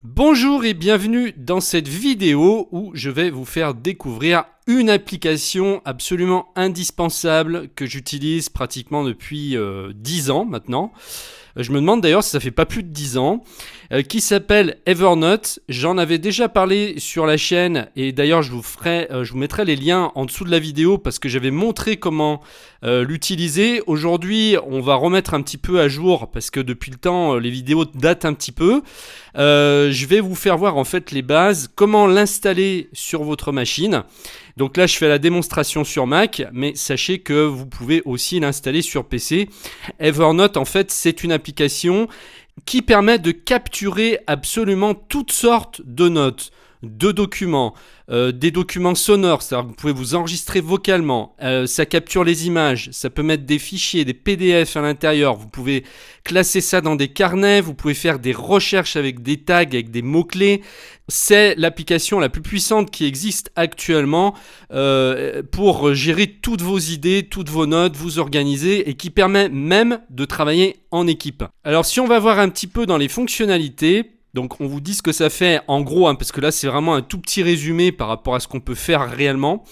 Bonjour et bienvenue dans cette vidéo où je vais vous faire découvrir une application absolument indispensable que j'utilise pratiquement depuis 10 ans maintenant. Je me demande d'ailleurs si ça fait pas plus de 10 ans, qui s'appelle Evernote. J'en avais déjà parlé sur la chaîne et d'ailleurs je vous mettrai les liens en dessous de la vidéo parce que j'avais montré comment l'utiliser. Aujourd'hui, on va remettre un petit peu à jour parce que depuis le temps, les vidéos datent un petit peu. Je vais vous faire voir en fait les bases, comment l'installer sur votre machine. Donc là, je fais la démonstration sur Mac, mais sachez que vous pouvez aussi l'installer sur PC. Evernote, en fait, c'est une application qui permet de capturer absolument toutes sortes de notes, de documents, des documents sonores, c'est-à-dire que vous pouvez vous enregistrer vocalement, ça capture les images, ça peut mettre des fichiers, des PDF à l'intérieur, vous pouvez classer ça dans des carnets, vous pouvez faire des recherches avec des tags, avec des mots-clés. C'est l'application la plus puissante qui existe actuellement pour gérer toutes vos idées, toutes vos notes, vous organiser et qui permet même de travailler en équipe. Alors si on va voir un petit peu dans les fonctionnalités, donc on vous dit ce que ça fait en gros, parce que là c'est vraiment un tout petit résumé par rapport à ce qu'on peut faire réellement.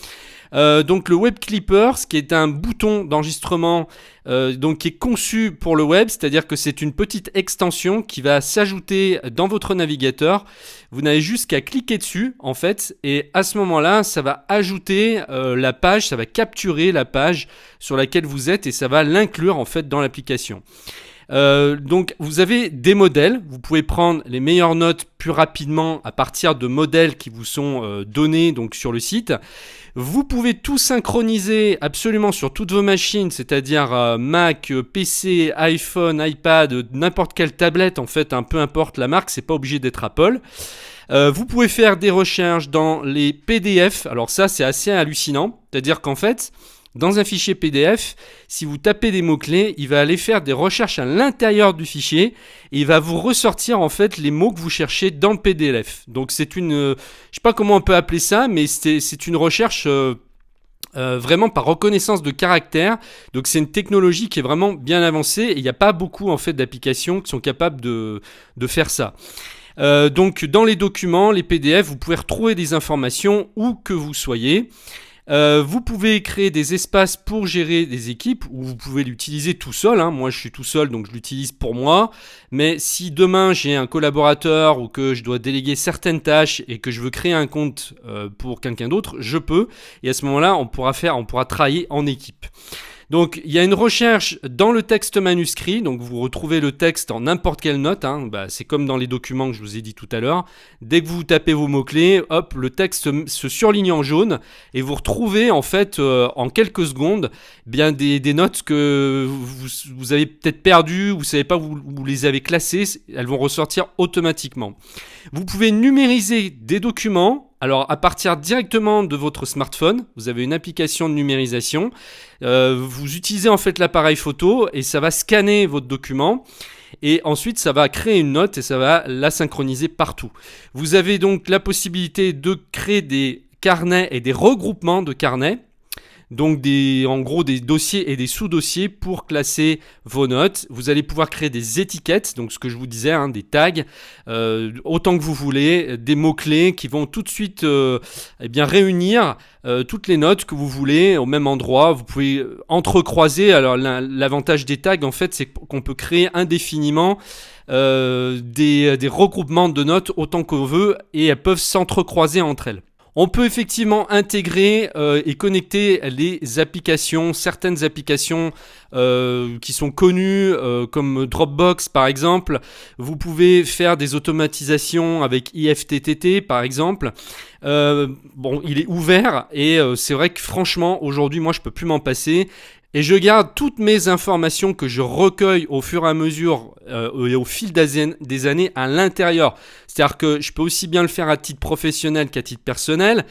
Donc le Web Clipper, ce qui est un bouton d'enregistrement donc qui est conçu pour le web, c'est-à-dire que c'est une petite extension qui va s'ajouter dans votre navigateur. Vous n'avez juste qu'à cliquer dessus en fait, et à ce moment-là, ça va ajouter la page, ça va capturer la page sur laquelle vous êtes et ça va l'inclure en fait dans l'application. Donc vous avez des modèles, vous pouvez prendre les meilleures notes plus rapidement à partir de modèles qui vous sont donnés donc sur le site. Vous pouvez tout synchroniser absolument sur toutes vos machines, c'est-à-dire Mac, PC, iPhone, iPad, n'importe quelle tablette en fait, peu importe la marque, c'est pas obligé d'être Apple. Vous pouvez faire des recherches dans les PDF, alors ça c'est assez hallucinant, c'est-à-dire qu'en fait, dans un fichier PDF, si vous tapez des mots-clés, il va aller faire des recherches à l'intérieur du fichier et il va vous ressortir en fait les mots que vous cherchez dans le PDF. Donc c'est une, je sais pas comment on peut appeler ça, mais c'est une recherche vraiment par reconnaissance de caractère. Donc c'est une technologie qui est vraiment bien avancée et il n'y a pas beaucoup en fait d'applications qui sont capables de faire ça. Donc dans les documents, les PDF, vous pouvez retrouver des informations où que vous soyez. Vous pouvez créer des espaces pour gérer des équipes ou vous pouvez l'utiliser tout seul. Moi je suis tout seul donc je l'utilise pour moi. Mais si demain j'ai un collaborateur ou que je dois déléguer certaines tâches et que je veux créer un compte pour quelqu'un d'autre, je peux. Et à ce moment-là on pourra travailler en équipe. Donc il y a une recherche dans le texte manuscrit, donc vous retrouvez le texte en n'importe quelle note, c'est comme dans les documents que je vous ai dit tout à l'heure. Dès que vous tapez vos mots-clés, hop, le texte se surligne en jaune et vous retrouvez en fait en quelques secondes bien des notes que vous avez peut-être perdues, vous ne savez pas où vous les avez classées, elles vont ressortir automatiquement. Vous pouvez numériser des documents. Alors à partir directement de votre smartphone, vous avez une application de numérisation, vous utilisez en fait l'appareil photo et ça va scanner votre document et ensuite ça va créer une note et ça va la synchroniser partout. Vous avez donc la possibilité de créer des carnets et des regroupements de carnets. Donc en gros des dossiers et des sous-dossiers pour classer vos notes. Vous allez pouvoir créer des étiquettes, donc ce que je vous disais, des tags, autant que vous voulez, des mots-clés qui vont tout de suite réunir toutes les notes que vous voulez au même endroit. Vous pouvez entrecroiser. Alors l'avantage des tags en fait c'est qu'on peut créer indéfiniment des regroupements de notes autant qu'on veut et elles peuvent s'entrecroiser entre elles. On peut effectivement intégrer et connecter les applications, certaines applications qui sont connues comme Dropbox par exemple. Vous pouvez faire des automatisations avec IFTTT par exemple. Il est ouvert et c'est vrai que franchement aujourd'hui moi je peux plus m'en passer. Et je garde toutes mes informations que je recueille au fur et à mesure et au fil des années à l'intérieur. C'est-à-dire que je peux aussi bien le faire à titre professionnel qu'à titre personnel.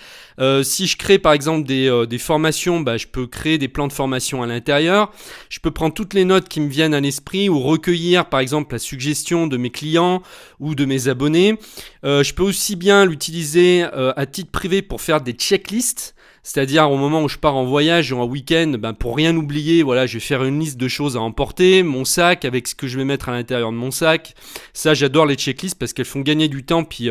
Si je crée par exemple des formations, je peux créer des plans de formation à l'intérieur. Je peux prendre toutes les notes qui me viennent à l'esprit ou recueillir par exemple la suggestion de mes clients ou de mes abonnés. Je peux aussi bien l'utiliser à titre privé pour faire des checklists. C'est-à-dire au moment où je pars en voyage ou en week-end, pour rien oublier, voilà, je vais faire une liste de choses à emporter, mon sac avec ce que je vais mettre à l'intérieur de mon sac. Ça, j'adore les checklists parce qu'elles font gagner du temps, puis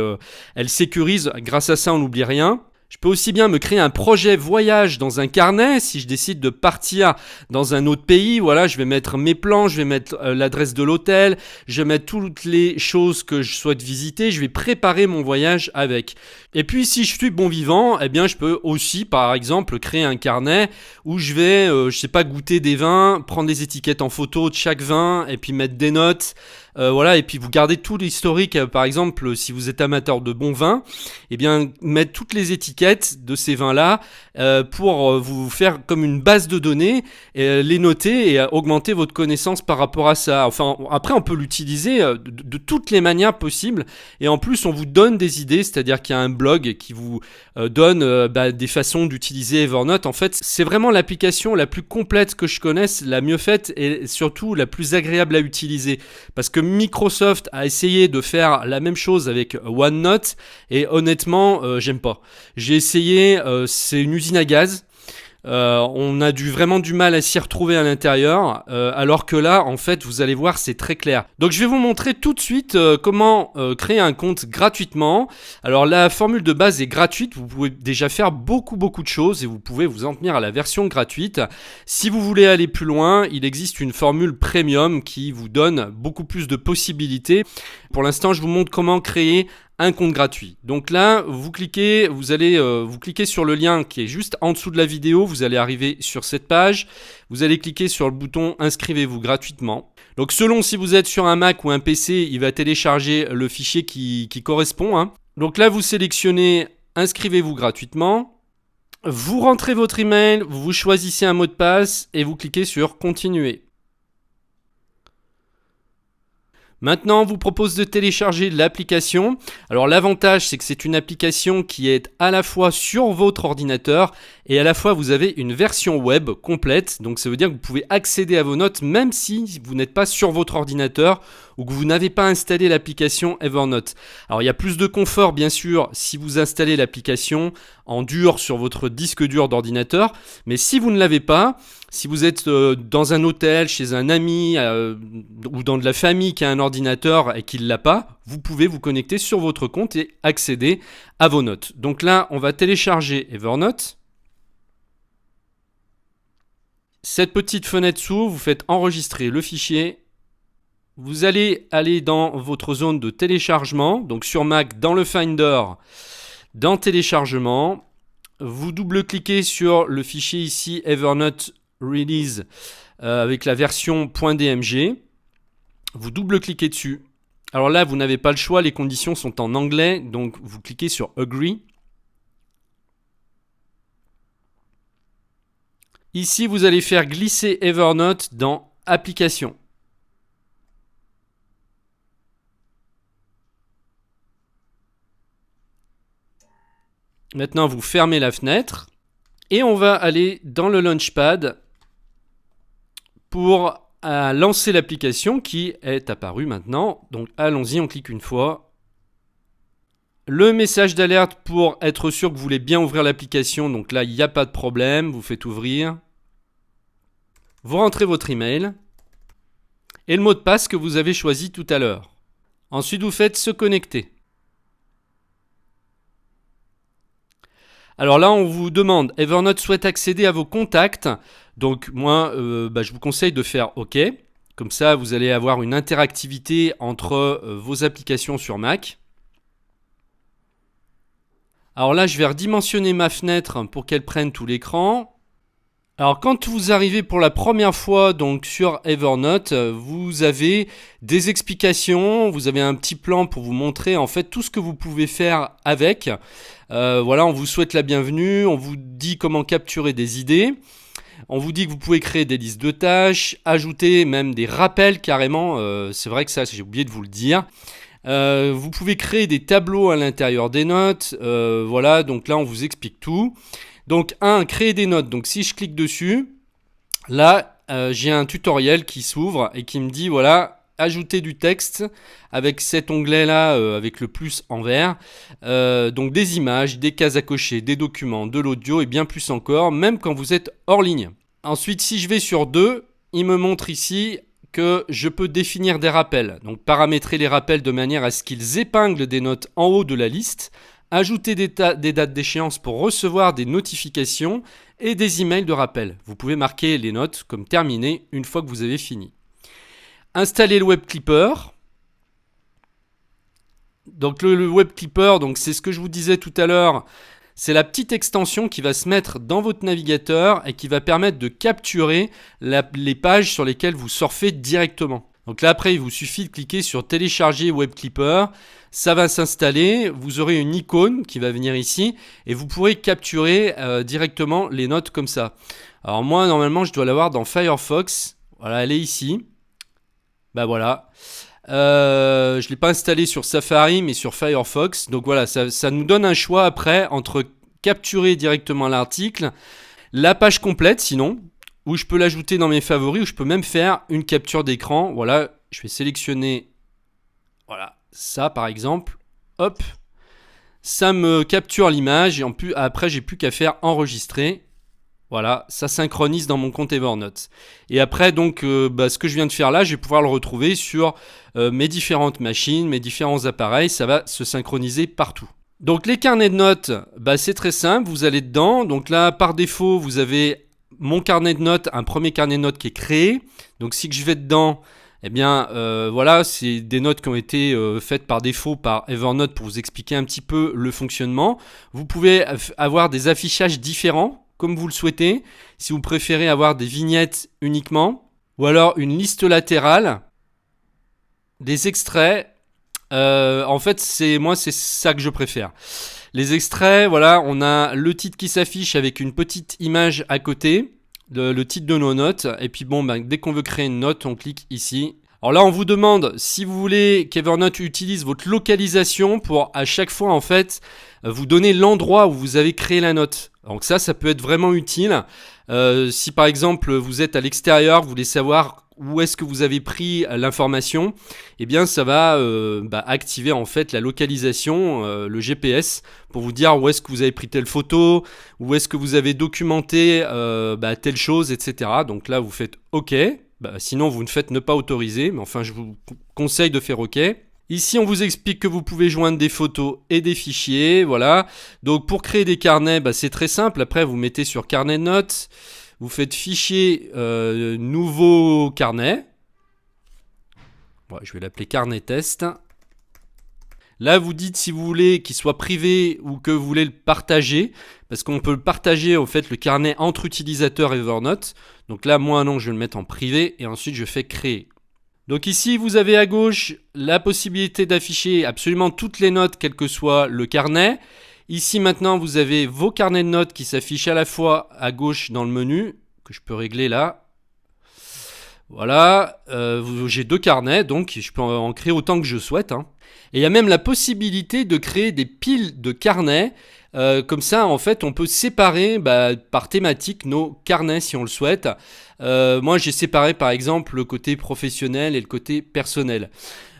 elles sécurisent. Grâce à ça, on n'oublie rien. Je peux aussi bien me créer un projet voyage dans un carnet. Si je décide de partir dans un autre pays, voilà, je vais mettre mes plans, je vais mettre l'adresse de l'hôtel, je vais mettre toutes les choses que je souhaite visiter, je vais préparer mon voyage avec. Et puis si je suis bon vivant, eh bien je peux aussi par exemple créer un carnet où je vais, je sais pas, goûter des vins, prendre des étiquettes en photo de chaque vin et puis mettre des notes. Voilà, et puis vous gardez tout l'historique, par exemple, si vous êtes amateur de bons vins, eh bien, mettre toutes les étiquettes de ces vins-là pour vous faire comme une base de données, les noter et augmenter votre connaissance par rapport à ça. Enfin, après, on peut l'utiliser de toutes les manières possibles, et en plus, on vous donne des idées, c'est-à-dire qu'il y a un blog qui vous donne des façons d'utiliser Evernote. En fait, c'est vraiment l'application la plus complète que je connaisse, la mieux faite et surtout la plus agréable à utiliser, parce que Microsoft a essayé de faire la même chose avec OneNote et honnêtement, j'aime pas. J'ai essayé, c'est une usine à gaz. On a vraiment du mal à s'y retrouver à l'intérieur, alors que là, en fait, vous allez voir, c'est très clair. Donc, je vais vous montrer tout de suite comment créer un compte gratuitement. Alors, la formule de base est gratuite. Vous pouvez déjà faire beaucoup de choses et vous pouvez vous en tenir à la version gratuite. Si vous voulez aller plus loin, il existe une formule premium qui vous donne beaucoup plus de possibilités. Pour l'instant, je vous montre comment créer un compte gratuit. Donc là, vous cliquez sur le lien qui est juste en dessous de la vidéo, vous allez arriver sur cette page, vous allez cliquer sur le bouton inscrivez-vous gratuitement. Donc selon si vous êtes sur un Mac ou un PC, il va télécharger le fichier qui correspond, hein. Donc là, vous sélectionnez inscrivez-vous gratuitement, vous rentrez votre email, vous choisissez un mot de passe et vous cliquez sur continuer. Maintenant, on vous propose de télécharger l'application. Alors l'avantage, c'est que c'est une application qui est à la fois sur votre ordinateur et à la fois vous avez une version web complète. Donc ça veut dire que vous pouvez accéder à vos notes même si vous n'êtes pas sur votre ordinateur ou que vous n'avez pas installé l'application Evernote. Alors il y a plus de confort bien sûr si vous installez l'application en dur sur votre disque dur d'ordinateur. Mais si vous ne l'avez pas, si vous êtes dans un hôtel, chez un ami ou dans de la famille qui a un ordinateur et qui ne l'a pas, vous pouvez vous connecter sur votre compte et accéder à vos notes. Donc là, on va télécharger Evernote. Cette petite fenêtre s'ouvre, vous faites enregistrer le fichier. Vous allez aller dans votre zone de téléchargement, donc sur Mac, dans le Finder, dans téléchargement. Vous double-cliquez sur le fichier ici, Evernote Release, avec la version .dmg. Vous double-cliquez dessus. Alors là, vous n'avez pas le choix, les conditions sont en anglais, donc vous cliquez sur Agree. Ici, vous allez faire glisser Evernote dans Applications. Maintenant, vous fermez la fenêtre et on va aller dans le Launchpad pour lancer l'application qui est apparue maintenant. Donc, allons-y, on clique une fois. Le message d'alerte pour être sûr que vous voulez bien ouvrir l'application. Donc là, il n'y a pas de problème. Vous faites ouvrir. Vous rentrez votre email et le mot de passe que vous avez choisi tout à l'heure. Ensuite, vous faites se connecter. Alors là, on vous demande, Evernote souhaite accéder à vos contacts. Donc moi, je vous conseille de faire OK. Comme ça, vous allez avoir une interactivité entre vos applications sur Mac. Alors là, je vais redimensionner ma fenêtre pour qu'elle prenne tout l'écran. Alors quand vous arrivez pour la première fois donc sur Evernote, vous avez des explications, vous avez un petit plan pour vous montrer en fait tout ce que vous pouvez faire avec. Voilà, on vous souhaite la bienvenue, on vous dit comment capturer des idées. On vous dit que vous pouvez créer des listes de tâches, ajouter même des rappels carrément, c'est vrai que ça j'ai oublié de vous le dire. Vous pouvez créer des tableaux à l'intérieur des notes, voilà, donc là on vous explique tout. Donc créer des notes, donc si je clique dessus, là j'ai un tutoriel qui s'ouvre et qui me dit voilà, ajouter du texte avec cet onglet-là, avec le plus en vert. Donc des images, des cases à cocher, des documents, de l'audio et bien plus encore, même quand vous êtes hors ligne. Ensuite, si je vais sur 2, il me montre ici que je peux définir des rappels. Donc paramétrer les rappels de manière à ce qu'ils épinglent des notes en haut de la liste, ajouter des dates d'échéance pour recevoir des notifications et des emails de rappel. Vous pouvez marquer les notes comme terminées une fois que vous avez fini. Installer le Web Clipper. Donc le Web Clipper, donc c'est ce que je vous disais tout à l'heure, c'est la petite extension qui va se mettre dans votre navigateur et qui va permettre de capturer les pages sur lesquelles vous surfez directement. Donc là après il vous suffit de cliquer sur télécharger Web Clipper, ça va s'installer, vous aurez une icône qui va venir ici et vous pourrez capturer directement les notes comme ça. Alors moi normalement je dois l'avoir dans Firefox, voilà elle est ici, bah voilà. Je ne l'ai pas installé sur Safari mais sur Firefox, donc voilà ça nous donne un choix après entre capturer directement l'article, la page complète sinon, ou je peux l'ajouter dans mes favoris, ou je peux même faire une capture d'écran. Voilà, je vais sélectionner voilà, ça par exemple, hop, ça me capture l'image et après j'ai plus qu'à faire enregistrer. Voilà, ça synchronise dans mon compte Evernote. Et après, donc, ce que je viens de faire là, je vais pouvoir le retrouver sur mes différentes machines, mes différents appareils. Ça va se synchroniser partout. Donc, les carnets de notes, c'est très simple. Vous allez dedans. Donc là, par défaut, vous avez mon carnet de notes, un premier carnet de notes qui est créé. Donc, si je vais dedans, eh bien, voilà, c'est des notes qui ont été faites par défaut par Evernote pour vous expliquer un petit peu le fonctionnement. Vous pouvez avoir des affichages différents, comme vous le souhaitez, si vous préférez avoir des vignettes uniquement, ou alors une liste latérale, des extraits. En fait, c'est ça que je préfère. Les extraits, voilà, on a le titre qui s'affiche avec une petite image à côté, le titre de nos notes, et puis bon, dès qu'on veut créer une note, on clique ici. Alors là, on vous demande si vous voulez qu'Evernote utilise votre localisation pour à chaque fois en fait vous donner l'endroit où vous avez créé la note. Donc ça peut être vraiment utile. Si par exemple vous êtes à l'extérieur, vous voulez savoir où est-ce que vous avez pris l'information, eh bien ça va activer en fait la localisation, le GPS, pour vous dire où est-ce que vous avez pris telle photo, où est-ce que vous avez documenté telle chose, etc. Donc là vous faites OK. Sinon vous ne faites ne pas autoriser, mais enfin je vous conseille de faire OK. Ici on vous explique que vous pouvez joindre des photos et des fichiers, voilà. Donc pour créer des carnets, c'est très simple. Après vous mettez sur carnet de notes, vous faites fichier nouveau carnet. Bon, je vais l'appeler carnet test. Là, vous dites si vous voulez qu'il soit privé ou que vous voulez le partager, parce qu'on peut le partager en fait le carnet entre utilisateurs Evernote. Donc là, moi non, je vais le mettre en privé et ensuite je fais créer. Donc ici, vous avez à gauche la possibilité d'afficher absolument toutes les notes, quel que soit le carnet. Ici maintenant, vous avez vos carnets de notes qui s'affichent à la fois à gauche dans le menu, que je peux régler là. Voilà, j'ai 2 carnets, donc je peux en créer autant que je souhaite. Et il y a même la possibilité de créer des piles de carnets. Comme ça, en fait, on peut séparer par thématique nos carnets si on le souhaite. Moi, j'ai séparé par exemple le côté professionnel et le côté personnel.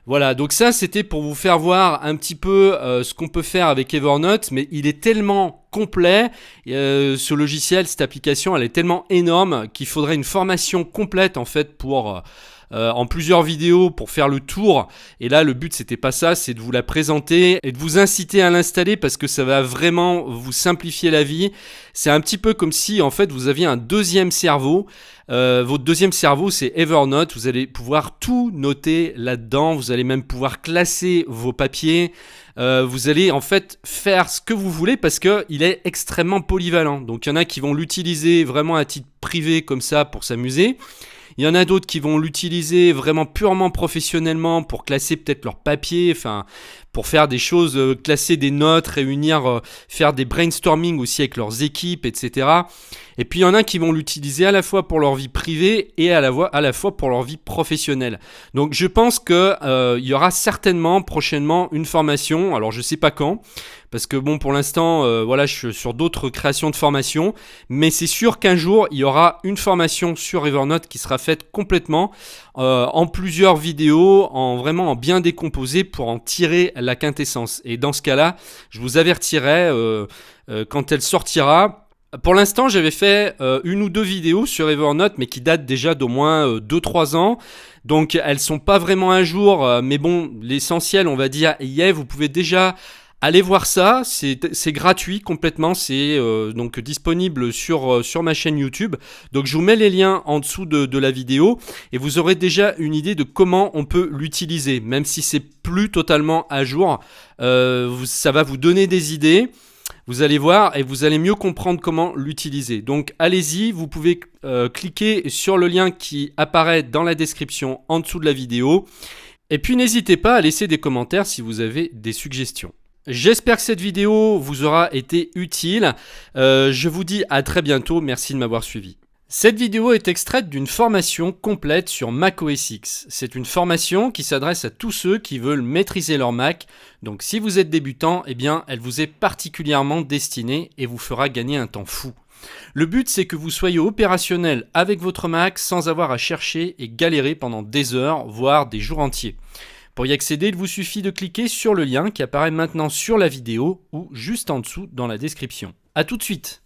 Voilà, donc ça c'était pour vous faire voir un petit peu ce qu'on peut faire avec Evernote, mais il est tellement complet, ce logiciel, cette application, elle est tellement énorme qu'il faudrait une formation complète en fait pour en plusieurs vidéos pour faire le tour. Et là le but c'était pas ça, c'est de vous la présenter et de vous inciter à l'installer parce que ça va vraiment vous simplifier la vie. C'est un petit peu comme si en fait vous aviez un deuxième cerveau. Votre deuxième cerveau c'est Evernote, vous allez pouvoir tout noter là-dedans, vous allez même pouvoir classer vos papiers, vous allez en fait faire ce que vous voulez parce qu'il est extrêmement polyvalent. Donc il y en a qui vont l'utiliser vraiment à titre privé comme ça pour s'amuser. Il y en a d'autres qui vont l'utiliser vraiment purement professionnellement pour classer peut-être leurs papiers, enfin pour faire des choses, classer des notes, réunir, faire des brainstorming aussi avec leurs équipes, etc. Et puis il y en a qui vont l'utiliser à la fois pour leur vie privée et à la fois pour leur vie professionnelle. Donc je pense que il y aura certainement prochainement une formation, alors je sais pas quand, parce que bon, pour l'instant, voilà, je suis sur d'autres créations de formations, mais c'est sûr qu'un jour, il y aura une formation sur Evernote qui sera faite complètement en plusieurs vidéos, vraiment en bien décomposé pour en tirer la quintessence. Et dans ce cas-là, je vous avertirai quand elle sortira. Pour l'instant, j'avais fait une ou deux vidéos sur Evernote, mais qui datent déjà d'au moins 2-3 ans. Donc, elles sont pas vraiment à jour, mais bon, l'essentiel, on va dire, y est. Vous pouvez déjà allez voir ça, c'est gratuit complètement, c'est donc disponible sur ma chaîne YouTube. Donc je vous mets les liens en dessous de la vidéo et vous aurez déjà une idée de comment on peut l'utiliser, même si c'est plus totalement à jour. Ça va vous donner des idées. Vous allez voir et vous allez mieux comprendre comment l'utiliser. Donc allez-y, vous pouvez cliquer sur le lien qui apparaît dans la description en dessous de la vidéo. Et puis n'hésitez pas à laisser des commentaires si vous avez des suggestions. J'espère que cette vidéo vous aura été utile. Je vous dis à très bientôt. Merci de m'avoir suivi. Cette vidéo est extraite d'une formation complète sur macOS X. C'est une formation qui s'adresse à tous ceux qui veulent maîtriser leur Mac. Donc si vous êtes débutant, eh bien, elle vous est particulièrement destinée et vous fera gagner un temps fou. Le but, c'est que vous soyez opérationnel avec votre Mac sans avoir à chercher et galérer pendant des heures, voire des jours entiers. Pour y accéder, il vous suffit de cliquer sur le lien qui apparaît maintenant sur la vidéo ou juste en dessous dans la description. A tout de suite!